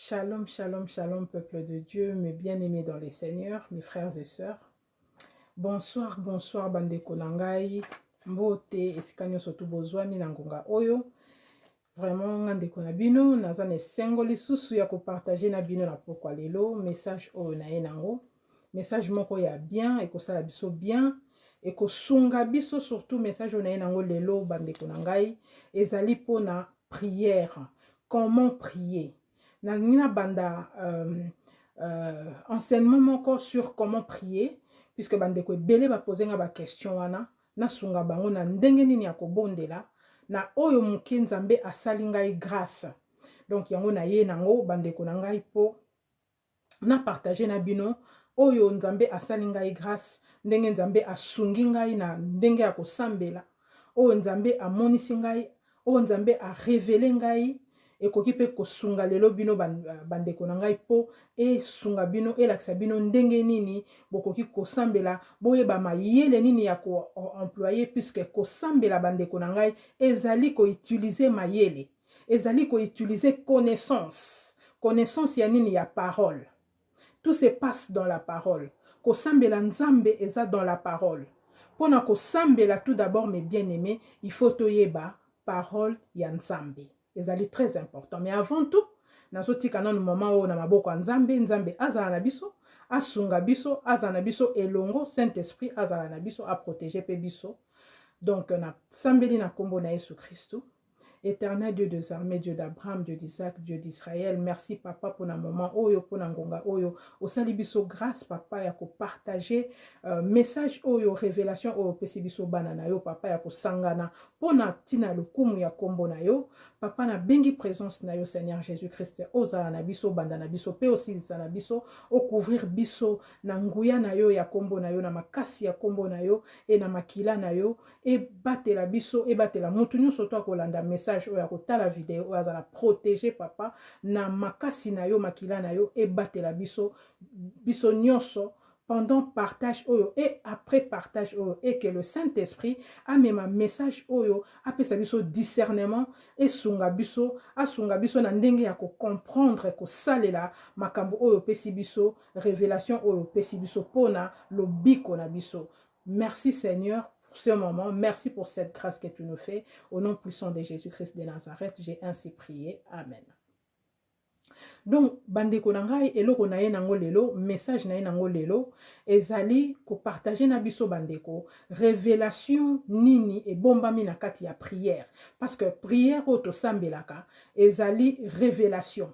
Shalom, shalom, shalom, peuple de Dieu, mes bien-aimés dans les Seigneurs, mes frères et sœurs. Bonsoir, bonsoir, bandeko nangai, mbote, esikanyo sotu bozwami na ngonga oyo. Vraiment, ngandeko na bino, nazane sengoli susu ya ko partager na bino na pokwa lelo, message oyo na ye nango. Message moko ya bien, eko sala biso bien, eko sunga biso surtout message oyo na ye nango lelo, bandeko nangai, ezali po na prière. Comment prier? Nina banda enseignement moko sur comment prier, puisque bandeko ebele ba poser nga ba question wana, na sunga bango na ndenge nini ya kobondela, na oyo muke nzambe asali ngai grâce. Donc yango na ye nango bandeko na ngai po na partager na bino oyo nzambe asali ngai grâce, ndenge nzambe asungi ngai na ndenge ya kosambela, oyo nzambe amonisi ngai, oyo nzambe a révélé ngai. Ekoki pe kosunga lelo bino bandeko na ngai po sunga bino elakisa bino ndenge nini bokoki kosambela boyeba mayele nini ya ko employer, puisque kosambela bandeko na ngai ezali ko utiliser mayele, ezali ko utiliser connaissance ya nini ya parole. Tout se passe dans la parole. Kosambela nzambe eza dans la parole. Pona kosambela tout d'abord, mes bien-aimés, il faut toyeba parole ya nzambe. Ezali très important. Mais avant tout, nazotika na moment où na maboko nzambe, nzambe azala na biso, asunga biso, azala na biso elongo, Saint-Esprit azala na biso, a protéger pe biso. Donc na sambeli na kombo na Yesu Christo. Éternel Dieu des armées, Dieu d'Abraham, Dieu d'Isaac, Dieu d'Israël. Merci papa pour un moment oyo, pour un ngonga oyo. Au salibiso grâce papa ya ko partager message oyo, révélation oyo pesibiso banana yo papa ya ko sangana. Pona tina lukumu ya kombo na yo. Papa na bengi présence na yo Seigneur Jésus-Christ. Oza na biso bandana biso pe aussi na biso o couvrir biso na nguya na yo ya kombo na yo na makasi ya kombo na yo et na makila na yo e batela biso e batela mutu nyonso to akolanda message oya kotala vidéo oya zala protéger papa na makasi na yo makila na yo e batela biso nyonso pendant partage oyo et après partage oyo, et que le Saint-Esprit a même un message oyo apesa biso discernement et sunga biso na ndenge ya ko comprendre ko salela makambo oyo pesi biso révélation oyo pesi biso pona lobiko na biso. Merci Seigneur pour ce moment, merci pour cette grâce que tu nous fais. Au nom puissant de Jésus-Christ de Nazareth, j'ai ainsi prié. Amen. Donc, bandeko nangai eloko na ye nango lelo, message na ye nango lelo, ezali ko partager na biso bandeko, révélation nini e bombami na kati ya prière. Parce que prière oto sambelaka, ezali révélation.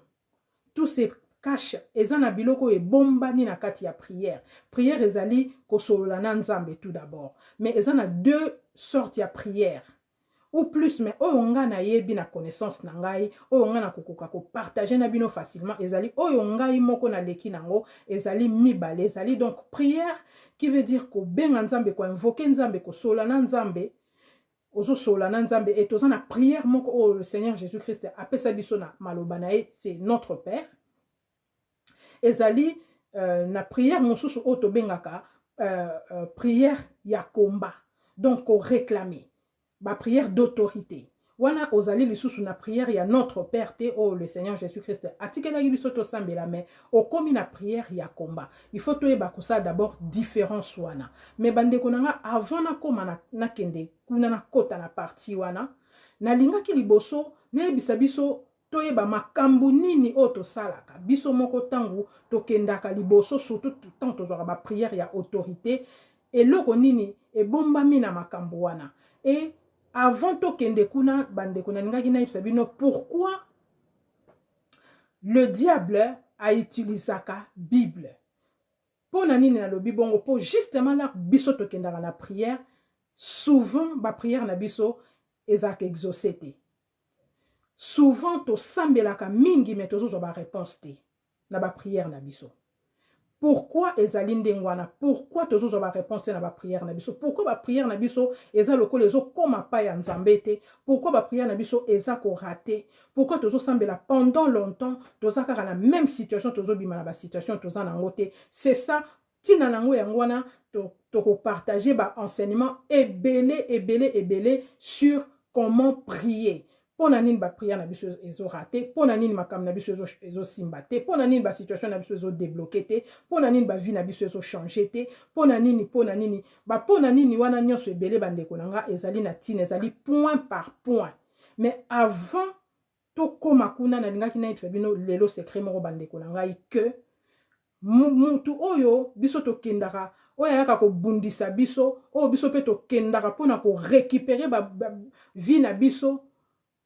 Tout ces cache ezana biloko e bombani na kati ya prière. Prière ezali kosolola na nzambe tout d'abord. Mais ezana deux sortes ya prière. Ou plus, mais oyo nga na yebi na connaissance na ngai, oyo nga na kokoka ko partager na bino facilement, ezali oyo ngai moko na leki nango, ezali mibale, ezali donc prière qui veut dire ko benga nzambe, ko invoquer nzambe, ko sola na nzambe, ozo sola na nzambe, et toza na prière moko oyo le Seigneur Jésus-Christ apesa biso na maloba na ye, c'est notre Père. Ezali na prière mosusu oyo tobengaka prière ya komba, donc ko réclamer. Ba prière d'autorité. Wana ozali lisusu na prière ya notre Père te oh le Seigneur Jésus-Christ. Atikela biso to sambela mais o komi na prière ya komba. Il faut toyeba ko ça d'abord différence wana. Mais bandeko nanga avant na koma na kende kuna na kota na parti wana na linga ki liboso na yebisa biso toyeba makambu nini o to salaka. Biso moko tangu to kendaka liboso surtout tant to ba prière ya autorité et loko nini e bombami na makambu wana. Et avant to kende kuna bandeko na ninga kina ibisa pourquoi le diable a utilisé la Bible. Pour nani na lobi bongo pour justement la biso to kenda na prière, souvent ba prière na biso ezak exaucé. Souvent to sambelaka mingi mais tozo ba réponse te na ba prière na biso. Pourquoi ezali ndengwana? Pourquoi tozo ba réponse na ba prière na biso? Pourquoi ba prière na biso eza loko lezo koma pa ya nzambete? Pourquoi ba prière na biso eza ko raté? Pourquoi tozo sambela pendant longtemps toza kaka na même situation tozo bima na ba situation toza na ngote? C'est ça tina nango yangwana to ko partager ba enseignement ebele sur comment prier. pona nini ba prière na biso ezo raté, pona nini makam na biso ezo simba te, pona nini ba situation na biso ezo débloquer te, pona nini ba vie na biso ezo changer te, pona nini pona nini wana nyonso ebele bandeko na nga ezali na tina, ezali point par point. Mais avant to koma kuna na lingaki na yebisa bino lelo secret moko bandeko na ngai que mutu oyo biso to kendaka oyo ayaka ko bundisa biso oyo biso pe to kendaka pona ko récupérer ba vie na biso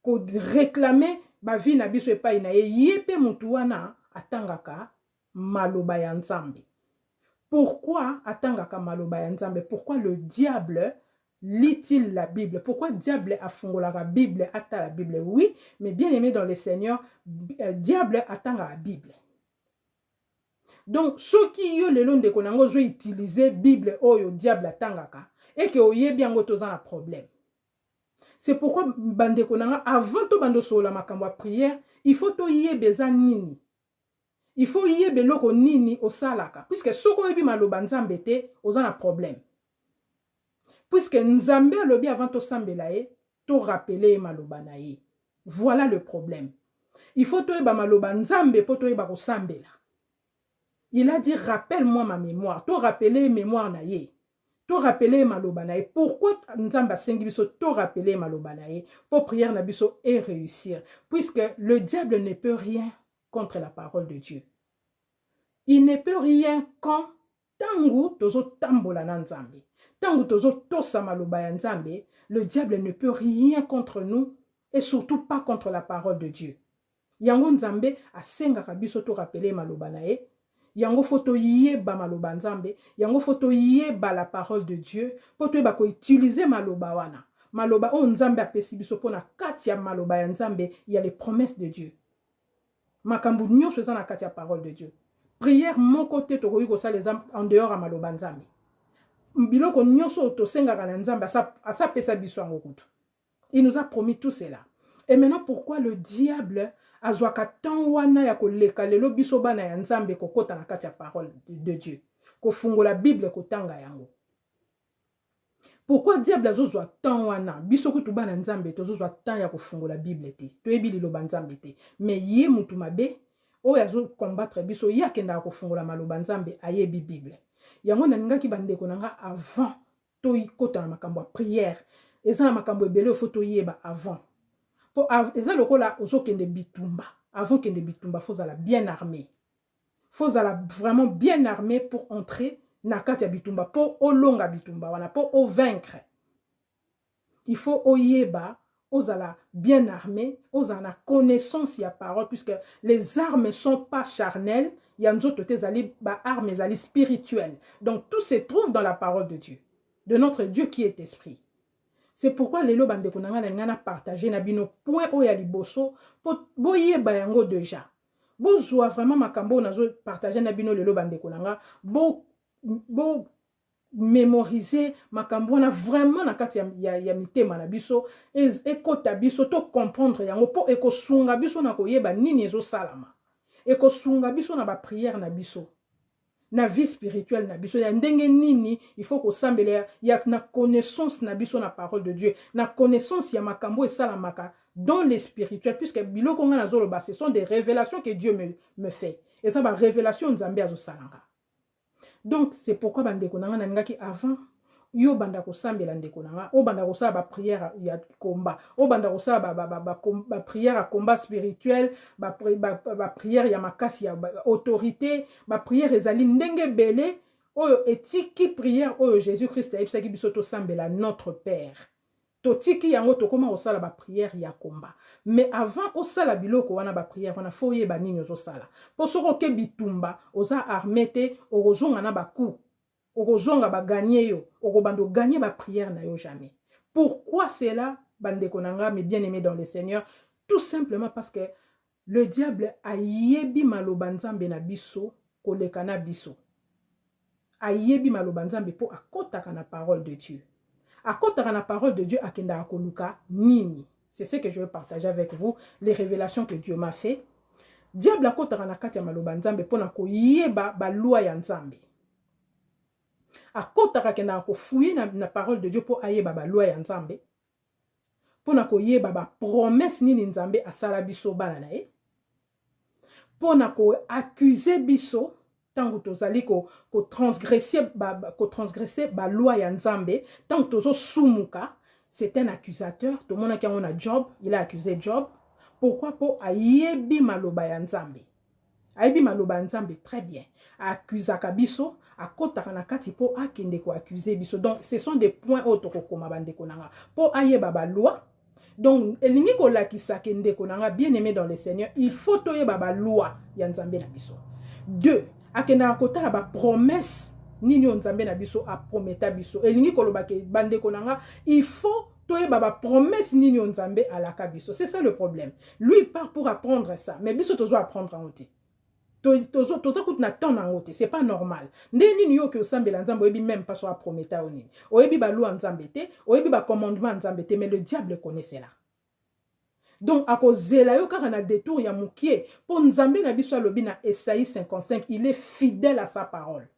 ko réclamer ba vie na biso epai na ye pe mutu wana atangaka maloba ya Nzambe. Pourquoi atangaka maloba ya Nzambe? Pourquoi le diable lit-il la Bible? Pourquoi diable a fongola la Bible, ata la Bible? Oui, mais bien aimé dans le Seigneur, diable attanga la Bible. Donc, ceux qui yo le long de konango zo utiliser Bible oyo diable attangaka et que oye bien gotoza na problème. C'est pourquoi bande konanga avant to bando sola makambo prière, il faut to yebeza nini. Il faut yebe loko nini osalaka puisque soko yebi maloba Nzambe te ozana problème. Puisque Nzambe alobi avant to sambela ye, to rappeler maloba na ye. Voilà le problème. Il faut to yeba maloba Nzambe po to yeba ko sambela. Il a dit rappelle-moi ma mémoire, to rappeler mémoire na ye. To rappeler maloba na ye. Pourquoi Nzambe sengi biso to rappeler maloba na ye pour prière na biso et réussir? Puisque le diable ne peut rien contre la parole de Dieu. Il ne peut rien quand tangu tozo tambola na Nzambe. Tangu tozo tosa maloba ya Nzambe, le diable ne peut rien contre nous et surtout pas contre la parole de Dieu. Yango Nzambe asengaka biso to rappeler maloba na ye. Yango foto yeba maloba Nzambe, yango foto yeba la parole de Dieu, poto yeba ko utiliser maloba wana. Maloba o Nzambe apesi biso pona kati ya maloba ya Nzambe, il y a les promesses de Dieu. Makambu nyonso eza na kati ya parole de Dieu. Prière mon côté to koyi ko sa les en dehors à maloba Nzambe. Biloko nyonso to sengaka na Nzambe asa pesa biso yango kutu. Il nous a promis tout cela. Et maintenant pourquoi le diable azwaka tan wana ya koleka lelo biso bana ya Nzambe kokota na kati ya parole de Dieu. Ko fungola Bible kotanga yango. Pourquoi diable azozwa tan wana biso kutu bana Nzambe tozozwa tan ya kofungola Bible te. Toyebi liloba Nzambe te. Mais ye mutu mabe oyo azo combattre biso ya kenda kofungola maloba Nzambe ayebi Bible. Yango na ningaki bandeko nanga avant to ikota na makambo ya prière. Eza na makambo ebele faut to yeba avant. Pour eza lokola ozokende bitumba. Avant kende bitumba faut ala bien armé. Faut ala vraiment bien armé pour entrer na kati ya bitumba pour olonga bitumba wana pour o vaincre. Il faut oyeba ozala bien armé, ozala connaissance ya parole puisque les armes sont pas charnelles, yanzoto te zali ba armes zali spirituelles. Donc tout se trouve dans la parole de Dieu, de notre Dieu qui est esprit. C'est pourquoi les lots bande konanga na ngana partager na bino point o ya liboso po boyeba yango déjà. Bozwa vraiment makambo nazo partager na bino le lots bande konanga bo mémoriser makambo na vraiment na kati ya mitema na biso ekota biso to comprendre yango po ekosunga biso na koyeba nini ezo salama. Ekosunga biso na ba prière na biso. Na vie spirituelle na biso ya ndenge nini il faut ko sambela ya na connaissance na biso na parole de Dieu na connaissance ya makambo esalamaka dans les spirituels puisque biloko nga nazoloba ce sont des révélations que Dieu me fait et ça ba révélation Nzambe azo salanga. Donc c'est pourquoi bandeko nanga na ngaki avant yo banda ko sambela ndeko nanga o banda ko sala ba prière ya combat o banda ko sala ba prière à combat spirituel ba prière ya makasi ya autorité ba prière ezali ndenge belé oyo etiki prière oyo Jésus-Christ a ebisaki biso to sambela notre Père totiki yango to koma osala ba prière ya combat mais avant osala biloko wana ba prière wana faut yeba nini ozo sala po soko ke bitumba oza armé te ozonga na ba coup okozonga ba gagner yo okobando gagner ba prière na yo jamais. Pourquoi cela bandeko nanga mais bien aimé dans le Seigneur? Tout simplement parce que le diable a yebi maloba Nzambe na biso koleka na biso. A yebi maloba Nzambe po akotaka na parole de Dieu. Akotaka na parole de Dieu akenda akoluka nini. C'est ce que je veux partager avec vous, les révélations que Dieu m'a fait. Diable akotaka na kati ya maloba Nzambe pona ko yeba ba loi ya Nzambe. Akotaka kenda ko fouiller na parole de Dieu pour ayeba ba loi ya Nzambe pona koyeba ba promesse nini nzambe asala biso bana na ye, pona ko accuser biso tango tozali ko transgresser ba loi ya nzambe, tango tozo sumuka. C'est un accusateur. Tout le monde qui a Job, il a accusé Job. Pourquoi? Pour ayebi maloba ya nzambe. Ayebi maloba ya nzambe très bien. Accusaka biso, akota na kati po akende ko accuser biso. Donc ce sont des points autres ko mabande konanga. Pour ayeba ba loi. Donc elingi ko lakisa kende konanga bien aimé dans le Seigneur, il faut toyeba ba loi ya nzambe na biso. 2, akenda kota ba promesse nini nzambe na biso a prometa biso. Elingi ko lobake bande konanga, il faut toyeba ba promesse nini nzambe alaka biso. C'est ça le problème. Lui il part pour apprendre ça, mais biso tozo apprendre en oti. Tozo kout na ton en oti, c'est pas normal. Ndeni ni yo ke osambela nzambe oyebi même pas so a prometa onini. Oyebi ba loi nzambe te, oyebi ba commandement nzambe te, mais le diable connaît cela. Donc, à cause de la yo car on a détour ya mukie, pour nzambe na biso alobi na Esaïe 55, il est fidèle à sa parole.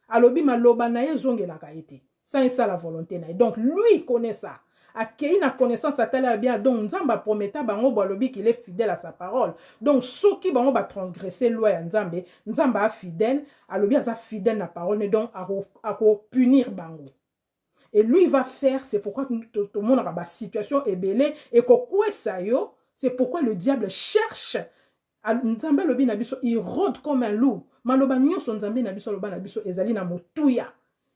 Alobi maloba na ye zongelaka ete. Ça et ça la volonté na. Donc, lui connaît ça. Akei na connaissance atala bien. Donc, nzamba prometa bango balobi qu'il est fidèle à sa parole. Donc, ceux qui bango ba transgresser loi ya nzambe, nzamba fidèle, alobi aza fidèle na parole, donc à punir bango. Et lui, il va faire, c'est pourquoi tout le monde a une situation ébélée, et c'est pourquoi le diable cherche. Nzambe lobi na biso, il rôde comme un loup. Maloba nyonso nzambe na biso loba na biso ezali na motuya.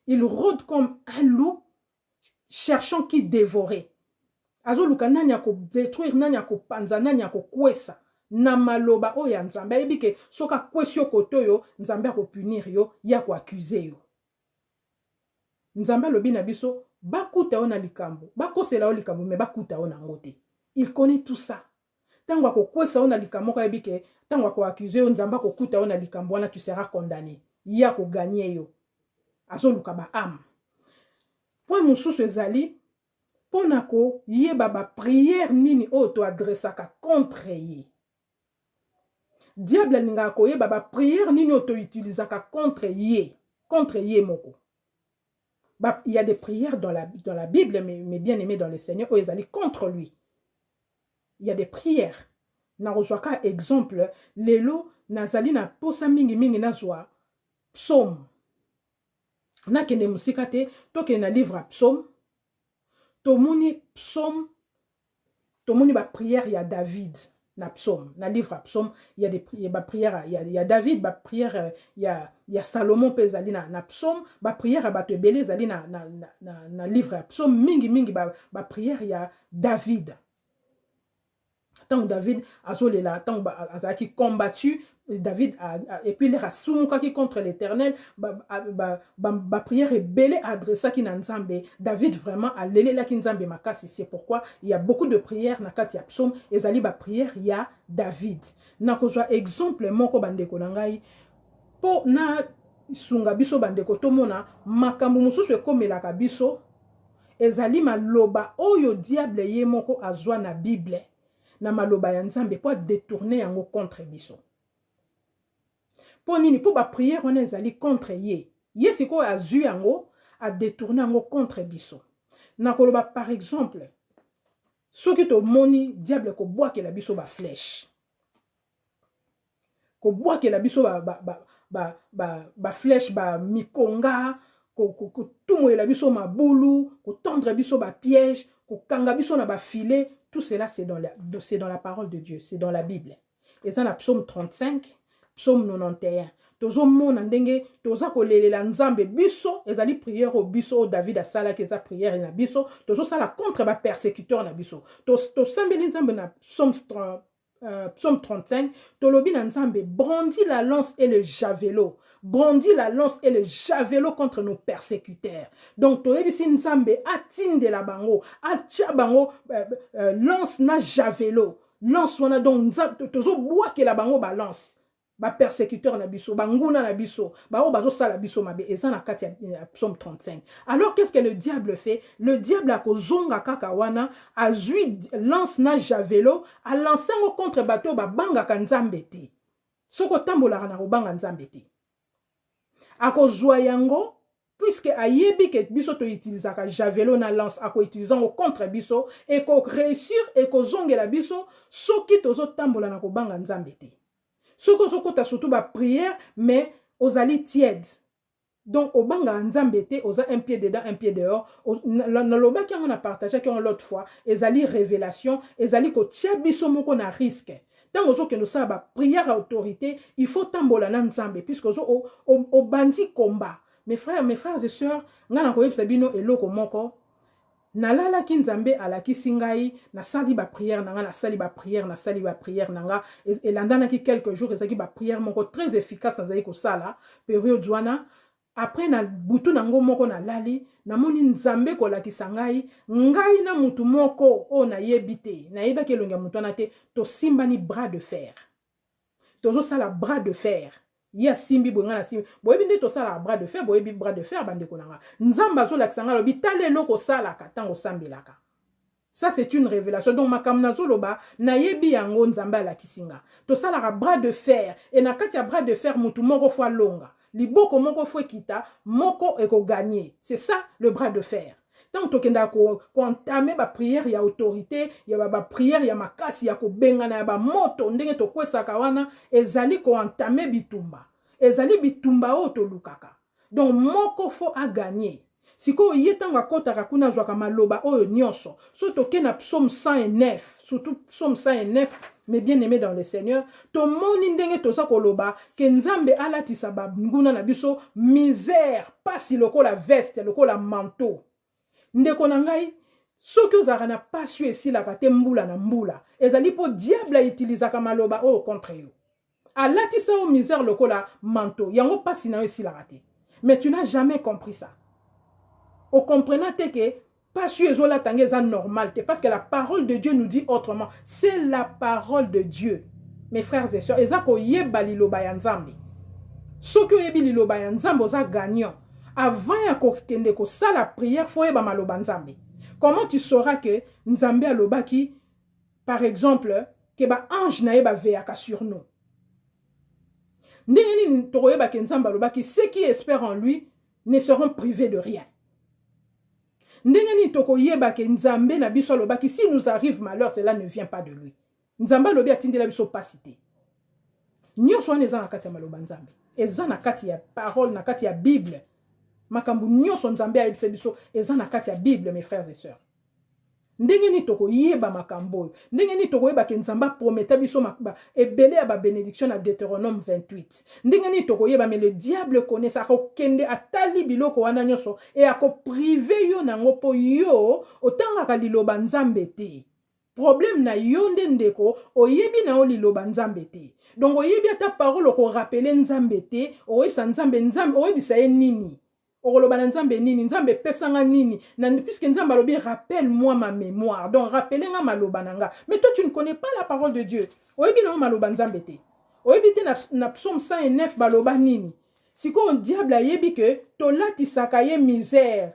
Il rôde comme un loup, cherchant qui dévorer. Azo luka nani ya ko détruire, nani ya ko panza, nani ya ko kwesa. Na maloba oya nzambe yebi ke soka kwesio koto yo, nzambe ko punir yo, ya ko accuser yo. Nzamba lobi na biso bakuta ona likambo bakosela o likambo me bakuta ona ngote. Il connaît tout ça. Tango ko kwesa ona likambo ka yebike tango ko accuser yo nzamba ko kuta ona likambo wana tu seras condamné. Ya ko gagner yo. Azo luka ba âme. Point mususu ezali pona ko yeba ba prière nini o to adressaka contre ye. Diable ninga ko yeba ba prière nini o to utilisaka contre ye moko. Il y a des prières dans la Bible, mais bien aimé dans le Seigneur, où ils allaient contre lui. Il y a des prières. Narozwaka exemple, lelo nazali na posa mingi nazwa psaume. Na kende musika te, to ke na livre psaume. Tomoni psaume, tomoni ba prière ya David. Na psaume, na livre psaume, il y a des prières, il y a David, ba prière, il y a Salomon pezali na psaume, ba prière ba te belé zali na livre psaume mingi ba prière il y a David. Tant David a zolé là, tant qui combattu David et puis les rasumuka qui contre l'Éternel, ba prière est belle adressa qui na nzambe. David vraiment a lélé la ki nzambe makasi, c'est pourquoi il y a beaucoup de prières na kati ya psaume et zali ba prière il y a David. Na kozwa exemple moko bandeko na ngai po na sunga biso bandeko tomona makambo mususu ekomelaka biso ezali maloba oyo diable ye moko azwa na Bible na maloba ya nzambe po détourner yango contre biso. Po nini po ba prière on ezali contre ye. Ye siko azu yango a détourner yango contre biso. Na koloba par exemple soki to moni diable ko boake la biso ba flèche. Ko boake la biso ba flèche ba mikonga ko tumo la biso mabulu, ko tendre biso ba piège, ko kanga biso na ba filet, tout cela c'est dans la parole de Dieu, c'est dans la Bible. Et ça na psaume 35, psaume 91. Tozo mona ndenge toza kolelela nzambe biso ezali prière au biso o David asala ke za prière na biso tozo sala contre ba persécuteur na biso to sambeli nzambe na psaume 35 tolobi na nzambe brandis la lance et le javelot, brandis la lance et le javelot contre nos persécuteurs. Donc toyebi si nzambe atinde la bango atia bango lance na javelot, lance wana donc nzambe tozo boake la bango balance ba persécuteur na biso, ba nguna na biso, ba o bazo sala biso mabe eza na kati ya psaume 35. Alors qu'est-ce que le diable fait? Le diable a kozonga kaka wana azui lance na javelot a lancé ngo contre bateau ba banga ka nzambe te. Soko tambola na robanga nzambe te. A kozwa yango puisque ayebi que biso to utilisaka javelot na lance ako utilisant au contre biso et ko réussir et ko zongela biso soki tozo tambola na kobanga nzambe te soko ta surtout ba prière mais ozali tiède donc obanga nzambe te oza un pied dedans un pied dehors na loba ki on a partagé ki on l'autre fois ezali révélation ezali ko tia biso moko na risque. Tant que nous savons prière à autorité, il faut tambola na nzambe puisque au bandi combat. Mes frères et sœurs, ngana ko yebisa bino eloko moko nalala ki nzambe ala ki singai na sali ba prière nanga na sali ba prière nanga et landana ki quelques jours ezaki ba prière moko très efficace na zali ko sala période wana. Après na butu nango moko na lali na moni nzambe ko lakisa ngai na mutu moko o na yebite na yeba ke longa mutu na te to simba ni bras de fer tozo sala bras de fer ya simbi bonga na simbi boyebi nde to sala bras de fer boyebi bras de fer bande ko nanga nzamba zo lakisa ngai lobi tale loko sala ka tango sambelaka. Ça c'est une révélation. Donc makamna zoloba na yebi yango nzambe la kisinga to sala bras de fer et na kati ya bras de fer mutu moko fois longa liboko moko fwe kita moko eko gagner. C'est ça le bras de fer. Tant que kenda ko entamer ba prière ya autorité, ya ba prière ya makasi ya ko bengana ya ba moto ndenge to kwesa kawana ezali ko entamer bitumba. Ezali bitumba o to lukaka. Donc moko fo a gagner. Siko yetanga kota kakuna zwaka maloba oyo nyonso. Surtout ke na psaume 109, surtout psaume 109. Mais bien aimé dans le Seigneur, to moni ndenge toza koloba ke nzambe alatisa ba nguna na biso misère pasi lokola veste lokola manteau. Ndeko na ngai soki ozaka na passion esilaka te mbula na mbula ezali po diable utilisaka maloba oyo contre yo. Alatisa o misère lokola manteau yango pasi na yo esilaka te. Mais tu n'as jamais compris ça. Au comprenant te ke passion ezola tangeza normal parce que la parole de Dieu nous dit autrement. C'est la parole de Dieu. Mes frères et sœurs, ezako yeba liloba ya nzambe. Soki oyebi liloba ya nzambe oza gagnant. Avant ya kokende ko sala prière faut yeba maloba nzambe. Comment tu sauras que nzambe aloba ki par exemple que ba ange na yeba veaka sur nous. Ndenge ni to yeba ke nzambe aloba ki ceux qui espèrent en lui ne seront privés de rien. Ndengeni toko yeba ke nzambe na biso lobaki si nous arrive malheur cela ne vient pas de lui. Nzambe lobi atindela biso pasité. Nyonso wana eza na kati ya maloba nzambe. Eza na kati ya parole na kati ya Bible. Makambu nyonso nzambe ayebisa biso eza na kati ya Bible mes frères et sœurs. Ndengeni toko yeba makambo. Ndengeni toko yeba ke nzamba prometa biso makba ebele ya ba bénédiction na Deutéronome 28. Ndengeni toko yeba mais le diable connaît ça ko kende atali biloko wana nyonso et ako privé yo nango po yo otanga ka liloba nzambe te. Problème na yo ndeko oyebi na o liloba nzambe te. Donc oyebi ata parole ko rappeler nzambe te, oyebisa nzambe oyebisa ye nini. Oroloba nzambe nini, nzambe pesanga nini. Puisque nzambe alobi rappelle-moi ma mémoire. Donc rappelez-nga maloba nanga. Mais toi tu ne connais pas la parole de Dieu. Oyebi na maloba nzambe te. Oyebi te na psaume 109 baloba nini. Siko on diable ayebi que tolati sakaye misère.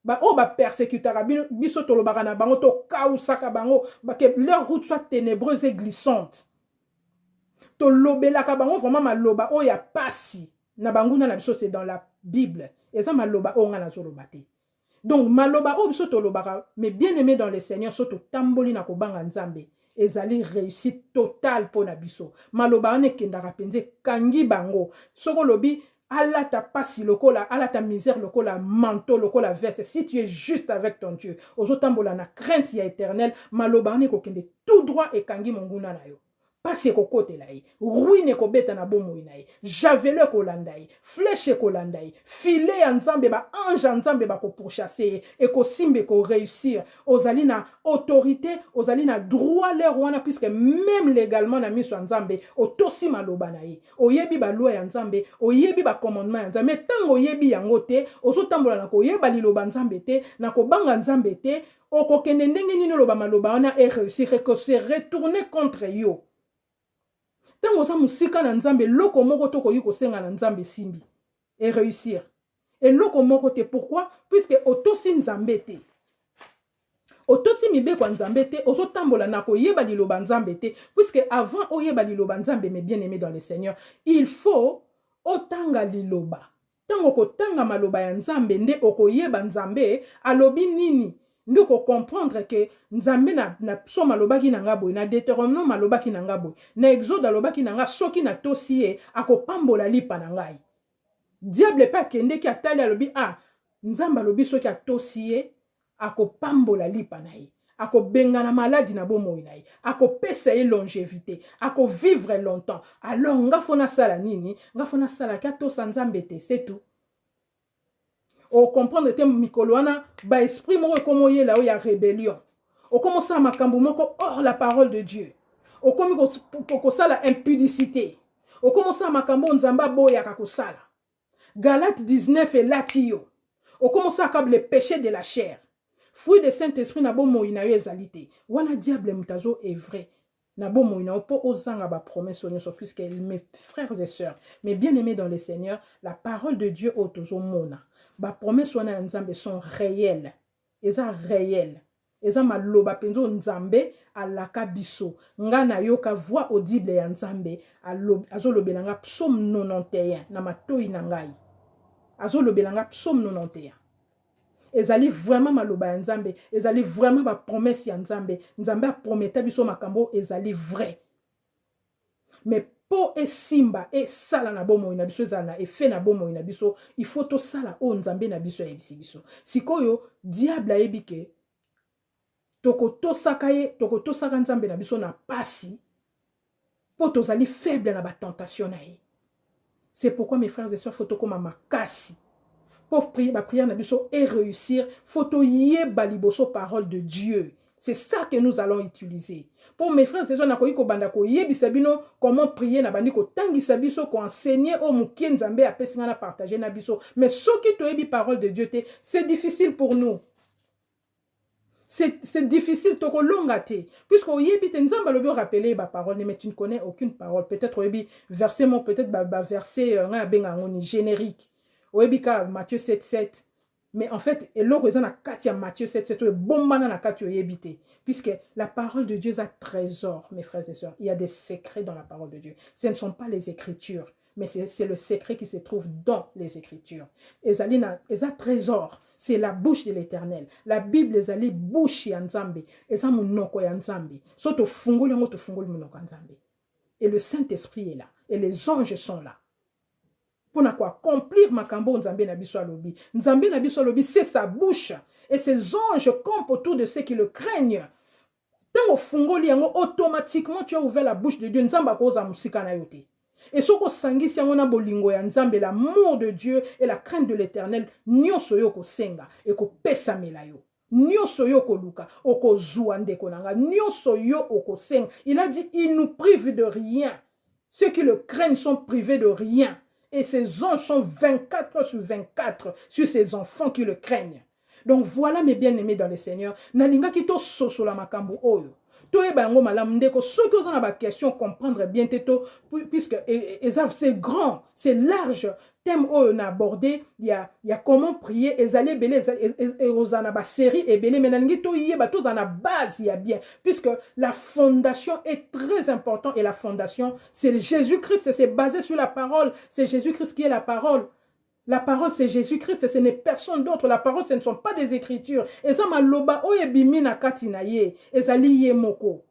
Ba o ba persécutera biso tolobaka na bango to kausaka bango ba que leur route soit ténébreuse et glissante. Tolobelaka bango vraiment maloba o ya pasi. Na banguna na biso c'est dans la Bible. Et ça maloba o ngana zoloba te. Donc maloba o biso tolobaka mais bien aimé dans le Seigneur soto tamboli na kobanga nzambe. Ezali réussite totale pour na biso. Maloba ane kendaka penze kangi bango. Soko lobi alata pasi lokola, alata misère lokola, manteau lokola veste. Si tu es juste avec ton Dieu, ozotambola na crainte ya éternelle, maloba ane kokende tout droit et kangi monguna na yo. Pasi kokote la yi, ruine ko beta na bomo ina yi, javele ko landa yi, flèche ko landa yi, filet ya nzambe ba ange nzambe ba ko pourchasser et ko simbe ko réussir. Ozali na autorité, ozali na droit leur wana puisque même légalement na miso nzambe, otosi maloba na yi. Oyebi ba loi ya nzambe, oyebi ba commandement ya nzambe. Mais tango oyebi yango te, ozotambola na ko yeba liloba nzambe te, na ko banga nzambe te, okokende ndenge nini loba maloba wana et réussir que se retourner contre yo. Tango sa musika na nzambe loko moko toko yuko senga na nzambe simbi et réussir. Et loko moko te pourquoi? Puisque otosi nzambe te. Otosi mibe kwa nzambe te, ozo tambola na ko yeba liloba nzambe te, puisque avant o yeba liloba nzambe mais bien aimé dans le Seigneur, il faut otanga liloba. tango kotanga maloba ya nzambe nde okoyeba nzambe alobi nini. Nde ko comprendre que nzambe na so malobaki nanga boy, na Deutéronome malobaki nanga boy, na Exode alobaki nanga soki na tosie akopambola lipa na ngai. Diable pa kende ki atali alobi nzambe alobi soki atosie akopambola lipa na ye, akobenga na maladi na bomoi na ye, akopesa ye longévité, akovivre longtemps. Alors nga fona sala nini? Nga fona sala ki atosa nzambe te, c'est tout. O comprendre te mikolo wana ba esprit moko komo ye la o ya rébellion. O komo sa makambo moko hors la parole de Dieu. O komi ko sala impudicité. O komo sa makambo nzamba boya ka kosala. Galates 19 et latio. O komo sa comme le péché de la chair. Fruit de Saint-Esprit na bomo ina yo ezalité. Wana diable mutazo est vrai. Na bomo ina po ozanga ba promesse onyo puisque mes frères et sœurs, mes bien-aimés dans le Seigneur, la parole de Dieu otozo mona. Ba promesse wana nzambe sont réelles. Eza réelles. Eza maloba penzo nzambe alaka biso. Nga na yoka voix audible ya nzambe azolobelanga psaume 91 na matoi na ngai. Azolobelanga psaume 91. Ezali vraiment maloba ya nzambe, ezali vraiment ba promesse ya nzambe. Nzambe a prometa biso makambo ezali vrai. Mais po e simba e sala na bomo ina biso ezala na efe na bomo ina biso, il faut to sala o nzambe na biso ya biso. Sikoyo diable ayebi ke toko to saka nzambe na biso na pasi po tozali faible na ba tentation na ye. C'est pourquoi mes frères et sœurs faut to koma makasi. Pour prier ba prière na biso et réussir, faut to yeba liboso parole de Dieu. C'est ça que nous allons utiliser. Pour mes frères et sœurs, nakoyi ko banda ko yebisa bino comment prier na bandi ko tangisa biso ko enseigner au mukie nzambe apesinga na partager na biso. Mais soki to yebi parole de Dieu te, c'est difficile pour nous. C'est difficile to ko longa te. Puisque yebi te nzamba lobi rappeler ba parole mais tu ne connais aucune parole. Peut-être yebi verset mon peut-être ba verset nga benga ngoni générique. Yebi ka Matthieu 7:7. Mais en fait, Matthieu 7, puisque la parole de Dieu est un trésor, mes frères et sœurs. Il y a des secrets dans la parole de Dieu. Ce ne sont pas les Écritures, mais c'est le secret qui se trouve dans les Écritures. Et un trésor, c'est la bouche de l'Éternel. La Bible est la bouche de Nzambe. Et le Saint-Esprit est là. Et les anges sont là. Pour accomplir makambo nzambe na biso alobi. Nzambe na biso alobi, c'est sa bouche. Et ses anges campent autour de ceux qui le craignent. Tant au fungoli yango, automatiquement tu as ouvert la bouche de Dieu. Nzamba koza musika na yote. Et soko sangisi yango na bolingo ya nzambe, l'amour de Dieu et la crainte de l'Éternel, nyonso yo ko senga et ko pesa melayo. Nyonso yo ko luka, oko zuande konanga, nyonso yo oko senga. Il a dit, il nous prive de rien. Ceux qui le craignent sont privés de rien. Et ces anges sont 24 sur 24 sur ces enfants qui le craignent. Donc voilà mes bien-aimés dans le Seigneur. Nalinga kito soso la makambo oyo. To e bango malam ndeko ceux qui ont la question comprendre bien teto puisque c'est grand, c'est large. Thème oyo na abordé, il y a comment prier ezali belé ezana ba série et belé mais nalingi to yeba to dans la base il y a bien puisque la fondation est très importante et la fondation c'est Jésus-Christ, c'est basé sur la parole, c'est Jésus-Christ qui est la parole. La parole, c'est Jésus-Christ, ce n'est personne d'autre. La parole, ce ne sont pas des écritures. Et ça, ma loba, oyebimi na katina ye, ezali ye moko.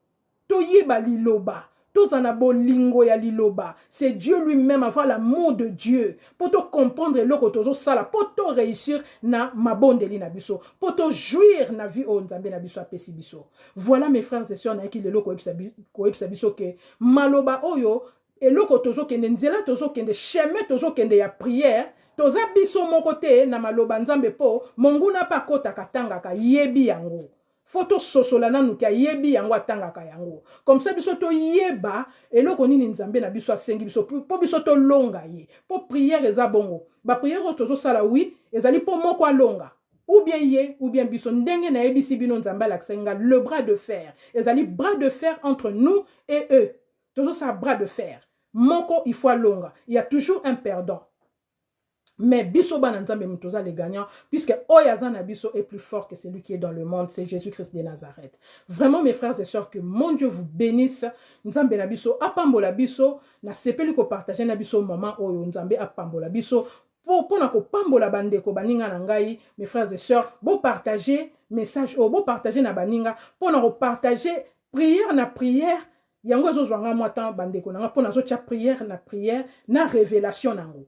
To yeba li loba. To zanabo lingo ya li loba. C'est Dieu lui-même, avoir l'amour de Dieu. Pour te comprendre le kotozo sala, pour te réussir na mabondeli na biso. Pour te jouir na vie o nzambe na biso apesi biso. Voilà mes frères et sœurs, na ki lelo koyebisa biso ke maloba oyo, eloko tozo kende nzela tozo kende chemin tozo kende ya prière. Toza biso moko te na maloba nzambe po monguna pa kota katanga ka yebi yango. Foto sosola nanu ka yebi yango atanga ka yango. Comme ça biso to yeba eloko nini nzambe na biso asengi biso po biso to longa ye. Po prière eza bongo. Ba prière tozo sala oui, ezali po moko alonga. Ou bien ye, ou bien biso ndenge na yebisi bino nzambe laksenga le bras de fer. Ezali bras de fer entre nous et eux. Tozo sa bras de fer. Moko il faut alonga. Il y a toujours un perdant. Mais biso bananzambe mutoza les gagnants, puisque Oyazana biso est plus fort que celui qui est dans le monde, c'est Jésus-Christ de Nazareth. Vraiment mes frères et sœurs, que mon Dieu vous bénisse. Nzambe na biso apambola biso, na sepeli ko partager na biso moment oyo nzambe apambola biso pour na ko pambola bandeko baninga na ngai, mes frères et sœurs, bon partager message, bon partager na baninga, pour na ko partager prière na prière, yango zo zwanga mwata bandeko na nga, pour na zo tia prière na révélation nango.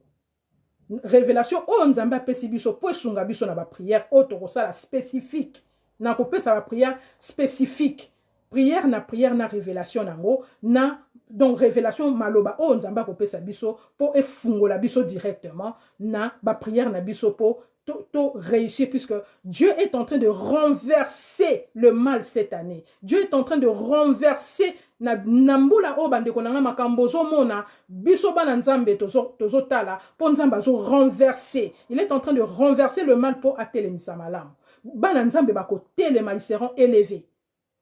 Révélation o nzambe apesi biso po esunga biso na ba prière o to kosala spécifique. Na ko pesa ba prière spécifique. Prière na révélation nango na donc révélation maloba o nzamba ko pesa biso po efungola biso directement na ba prière na biso po to réussir, puisque Dieu est en train de renverser le mal cette année. Dieu est en train de renverser na mbula o bandeko nanga makambo zo mona biso bana nzambe tozo tala po nzamba zo renverser. Il est en train de renverser le mal po atelemisa malamu. Bana nzambe bako telema, ils seront élevés.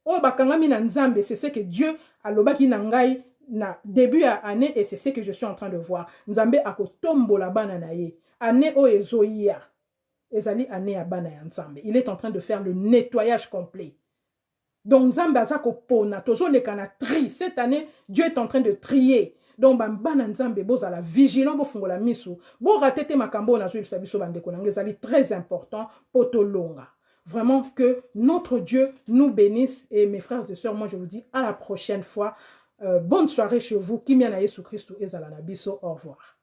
O bakangami na nzambe, c'est ce que Dieu a lobaki na ngai na début à année, et c'est ce que je suis en train de voir. Nzambe ako tombola bana na ye. Année o ezoia. Ezali année à bana ya nzambe. Il est en train de faire le nettoyage complet. Donc nzambe azako pona tozo lekana tri. Cette année, Dieu est en train de trier. Donc bana nzambe bozala vigilant bo fungola misu. Bo ratete makambo na zo biso bandeko nanga ezali très important poto longa. Vraiment que notre Dieu nous bénisse. Et mes frères et sœurs, moi je vous dis à la prochaine fois. Bonne soirée chez vous. Kimia na Yesu Christu ezala na biso. Au revoir.